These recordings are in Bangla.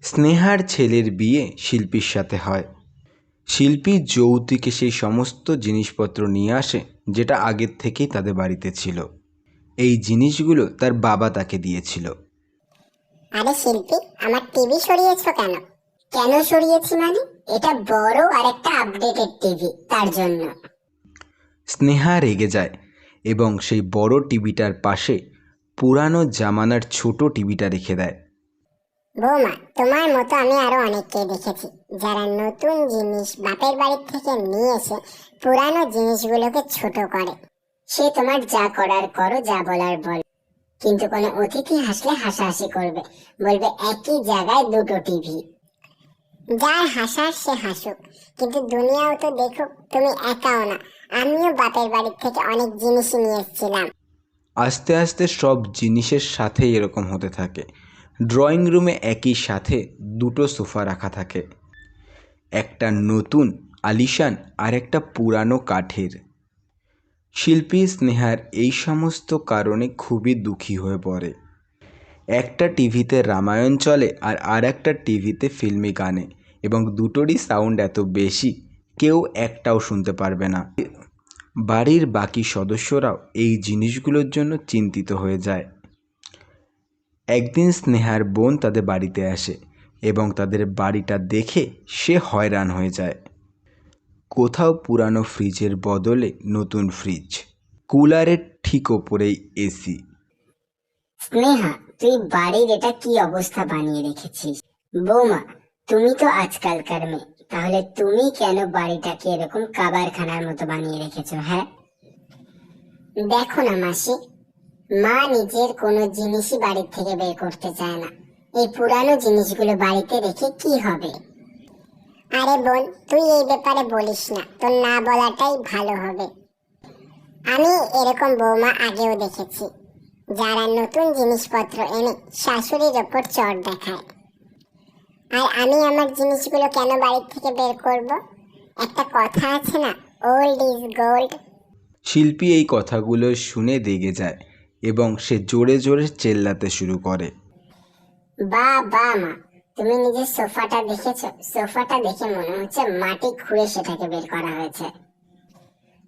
স্নেহার ছেলের বিয়ে শিল্পীর সাথে হয়। শিল্পী যৌতুকে সেই সমস্ত জিনিসপত্র নিয়ে আসে যেটা আগের থেকেই তাদের বাড়িতে ছিল। এই জিনিসগুলো তার বাবা তাকে দিয়েছিল। আরে শিল্পী, আমার টিভি সরিয়েছো কেন? কেন সরিয়েছি মানে, এটা বড় আর একটা আপডেটেড টিভি, তার জন্য। স্নেহা রেগে যায় এবং সেই বড় টিভিটার পাশে পুরানো জামানার ছোট টিভিটা রেখে দেয়। বৌমা, তোমার মতো আমি আরো অনেককে দেখেছি যারা নতুন জিনিস বাপের বাড়ি থেকে নিয়ে এসে পুরানো জিনিসগুলোকে ছোট করে। সে তোমার যা করার করো, যা বলার বল, কিন্তু কোনো অতিথি হাসলে হাসাহাসি করবে, বলবে একই জায়গায় দুটো টিভি। যার হাসার সে হাসুক, কিন্তু দুনিয়াও তো দেখুক তুমি একাও না, আমিও বাপের বাড়ি থেকে অনেক জিনিসই নিয়ে এসেছিলাম। আস্তে আস্তে সব জিনিসের সাথে এরকম হতে থাকে। ড্রয়িং রুমে একই সাথে দুটো সোফা রাখা থাকে, একটা নতুন আলিশান আর একটা পুরানো কাঠের। শিল্পী স্নেহার এই সমস্ত কারণে খুবই দুঃখী হয়ে পড়ে। একটা টিভিতে রামায়ণ চলে আর একটা টিভিতে ফিল্মি গানে, এবং দুটোরই সাউন্ড এত বেশি কেউ একটাও শুনতে পারবে না। বাড়ির বাকি সদস্যরাও এই জিনিসগুলোর জন্য চিন্তিত হয়ে যায়। একদিন স্নেহার বোন তাদের বাড়িতে আসে এবং তাদের বাড়িটা দেখে সে হয়রান হয়ে যায়। কোথাও পুরানো ফ্রিজের বদলে নতুন ফ্রিজ, কুলারের ঠিক ওপরেই এসি। স্নেহা, তুই বাড়ির এটা কি অবস্থা বানিয়ে রেখেছিস? বৌমা, তুমি তো আজকালকার মেয়ে, তাহলে তুমি কেন বাড়িটাকে এরকম কাবারখানার মতো বানিয়ে রেখেছো? হ্যাঁ, দেখো না মাসি, মা নিজের কোনো জিনিসই বাড়ির থেকে বের করতে চায় না। এই পুরানো জিনিসগুলো বাড়িতে রেখে কি হবে? আরে বোন, তুই এই ব্যাপারে বলিস না, তোর না বলাটাই ভালো হবে। আমি এরকম বৌমা আগেও দেখেছি, যারা নতুন জিনিসপত্র এনে শাশুড়ির ওপর চড় দেখায়। আর আমি আমার জিনিসগুলো কেন বাড়ির থেকে বের করব? একটা কথা আছে না, ওল্ড ইজ গোল্ড। শিল্পী এই কথাগুলো শুনে রেগে যায় এবং সে জোরে জোরে চেল্লাতে শুরু করে। বা বা মা, তুমি নিজের সোফাটা দেখেছো? সোফাটা দেখে মনে হচ্ছে মাটি খুঁড়ে সেটাকে বের করা হয়েছে।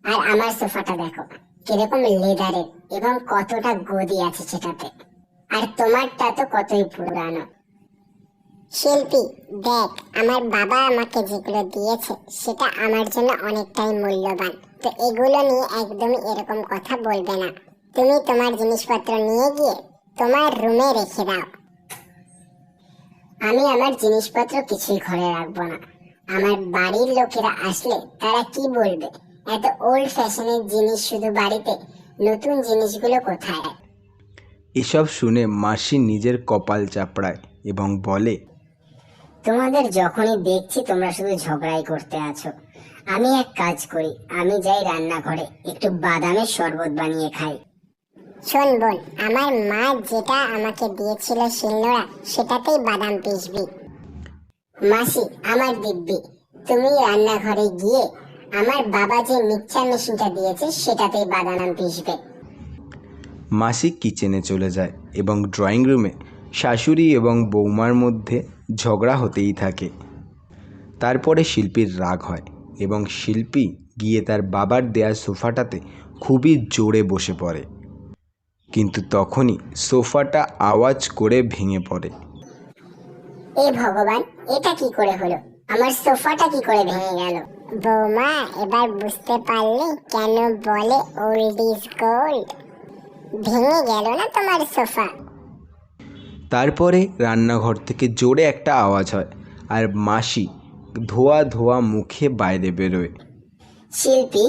আর আমার সোফাটা দেখো কিরকম লেদারের, এবং কতটা গদি আছে সেটাতে। আর তোমারটা তো কতই পুরানো। শিল্পী, দেখ, আমার বাবা আমাকে যেগুলো দিয়েছে সেটা আমার জন্য অনেকটাই মূল্যবান। তো এগুলো নিয়ে একদমই এরকম কথা বলবে না। তুমি তোমার জিনিসপত্র নিয়ে গিয়ে তোমার রুমে রেখে দাও। আমি আমার জিনিসপত্র কিছুই ঘরে রাখবো না। আমার বাড়ির লোকেরা আসলে তারা কি বলবে, এত ওল্ড ফ্যাশনের জিনিস শুধু বাড়িতে, নতুন জিনিসগুলো কোথায়? এসব শুনে মাসি নিজের কপাল চাপড়ায় এবং বলে, তোমাদের যখনই দেখছি তোমরা শুধু ঝগড়াই করতে আছো। আমি এক কাজ করি, আমি যাই রান্নাঘরে একটু বাদামের শরবত বানিয়ে খাই। শোন বোন, আমার মা যেটা আমাকে দিয়েছিল শিলনোড়া, সেটাতেই বাদাম পিসবি। মাসি, আমার দিব্যি, তুমি রান্নাঘরে গিয়ে আমার বাবা যে মিক্সচার মেশিনটা দিয়েছে সেটাতেই বাদাম পিসবে। মাসি কিচেনে চলে যায় এবং ড্রয়িং রুমে শাশুড়ি এবং বৌমার মধ্যে ঝগড়া হতেই থাকে। তারপরে শিল্পীর রাগ হয় এবং শিল্পী গিয়ে তার বাবার দেয়া সোফাটাতে খুবই জোরে বসে পড়ে, কিন্তু তখনই সোফাটা আওয়াজ করে ভেঙে পড়ে। এ ভগবান, এটা কি করে হলো? আমার সোফাটা কি করে ভেঙে গেল? বৌমা, এবার বুঝতে পারলে কেন বলে ওল্ড ইজ গোল্ড? ভেঙে গেল না তোমার সোফা? তারপরে রান্নাঘর থেকে জোরে একটা আওয়াজ হয় আর মাসি ধোয়া ধোয়া মুখে বাইরে বেরোয়। শিল্পী,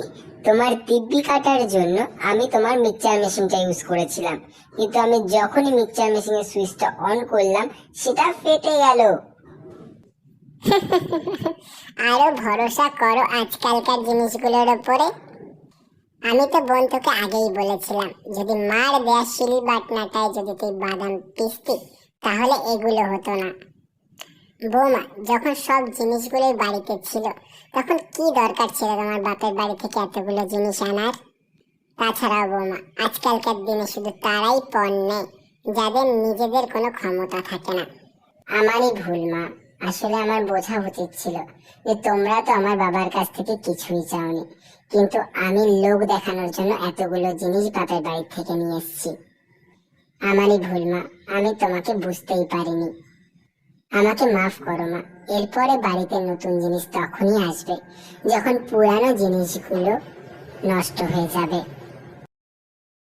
তোমার দিব্যি কাটার জন্য আমি তোমার মিক্সচার মেশিনটা ইউজ করেছিলাম, কিন্তু আমি যখনই মিক্সচার মেশিনের সুইচটা অন করলাম সেটা ফেটে গেল। আরো ভরসা করো আজকালকার জিনিসগুলোর উপরে। আমি তো বোন তোকে আগেই বলেছিলাম, যদি মার দেয়া শিল বাটনাটায় যদি তুই বাদাম পিসতি তাহলে এগুলো হতো না। বৌমা, যখন সব জিনিসগুলোই বাড়িতে ছিল তখন কি দরকার ছিল তোমার বাপের বাড়ি থেকে এতগুলো জিনিস আনার? তাছাড়াও বৌমা, আজকালকার দিনে শুধু তারাই পণ্য নেয় যাদের নিজেদের কোনো ক্ষমতা থাকে না। আমারই ভুল মা, আসলে আমার বোঝা উচিত ছিল যে তোমরা তো আমার বাবার কাছ থেকে কিছুই চাওনি, কিন্তু আমি লোক দেখানোর জন্য এতগুলো জিনিস বাপের বাড়ি থেকে নিয়ে এসেছি। আমারই ভুল মা, আমি তোমাকে বুঝতেই পারিনি। আমাকে মাফ করো মা। এরপরে বাড়িতে নতুন জিনিস তখনই আসবে যখন পুরানো জিনিসগুলো নষ্ট হয়ে যাবে।